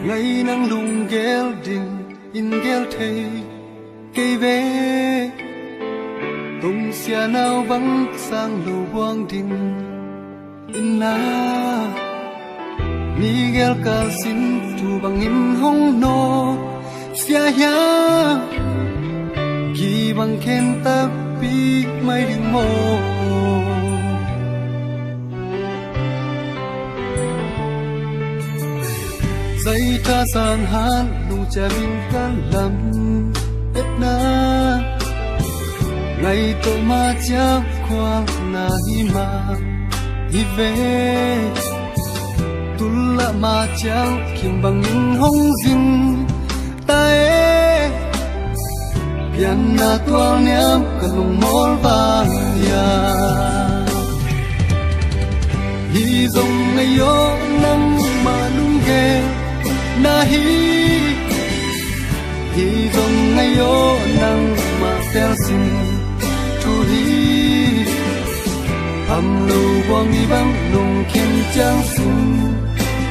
ngày nắng lung ghé đình in ghé thề cây về tung xia nào vắng sang lù buông đình in la ni ghé cả xin tu bằng in hong no xia ya kỳ bằng khen ta bi mai đừng mồ dây ta san han nung cha bin kan lam et na ngày tổ ma cha khoa na hi ma hi về tu la ma cha kim bằng in hong jin ta e pian na tua niam kalung mol ba ya hi dong ngày yo nang ma lung ge na hi dong ngày yo nang ma tel sin tu hi ham lu bong ni bang nung khen chang sin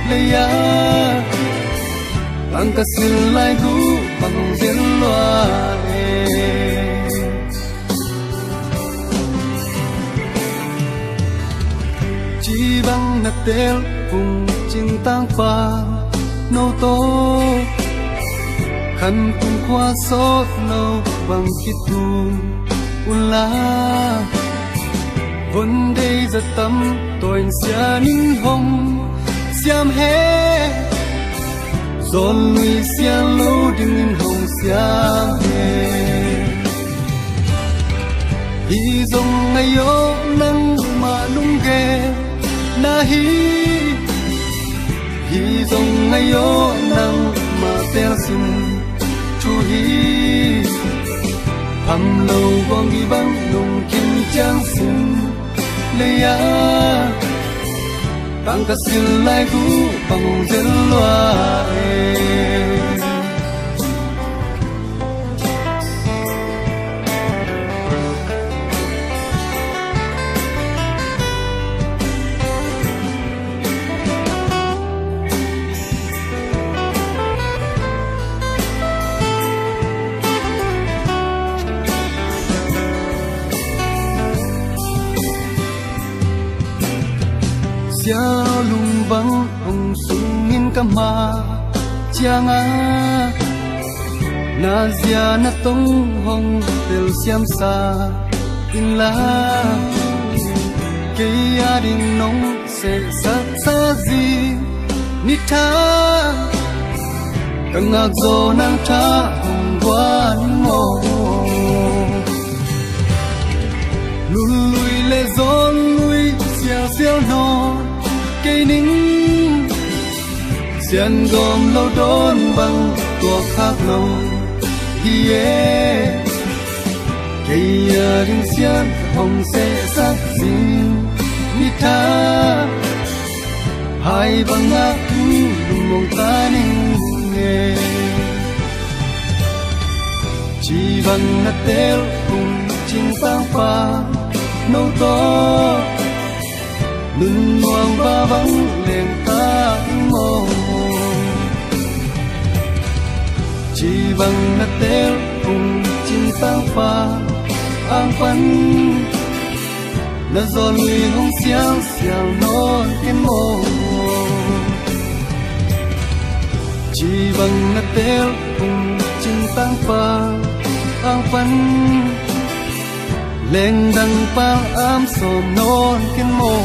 le ya bang ka sil lai gu bang zel loa chỉ bang na tel cùng chinh tang pa nô tô khăn cùng khoa sốt nâu bằng kít tu la vấn đề rất tâm tôi sẽ ninh hồng xiêm hè dồn lùi xiêm lâu đừng ninh hồng xiêm hè hi dòng ngày yo nắng mà lung ghé na hi dòng ngày yo nắng mà tel xin chu hi hầm lâu bong đi băng nung kim trang xin le ya bang ka sil lai gu bang zel loa sia lung bang ong sung in kama chianga na zia na tong hong tel siam sa in la ke ya ding nong se sa zi ni tha kang ngak zo nang tha hong wa mo lui le zon lui xiao no cây nính xiên gom lâu đốn bằng tua khác lâu hi e cây đình xiên hồng sẽ sắc xin ni tha hai bằng ngạc đừng mong ta nính nghe chỉ bằng nát tel cùng chinh tăng pha nâu to nương ngoan ba vắng liền ta mồ chỉ bằng nát tel cùng chinh tăng pha ang phấn na gió lùi hông xiang xiang non cái mồ chỉ bằng nát tel cùng chinh tăng pha ang phấn lên đằng pang am sồm non cái mồ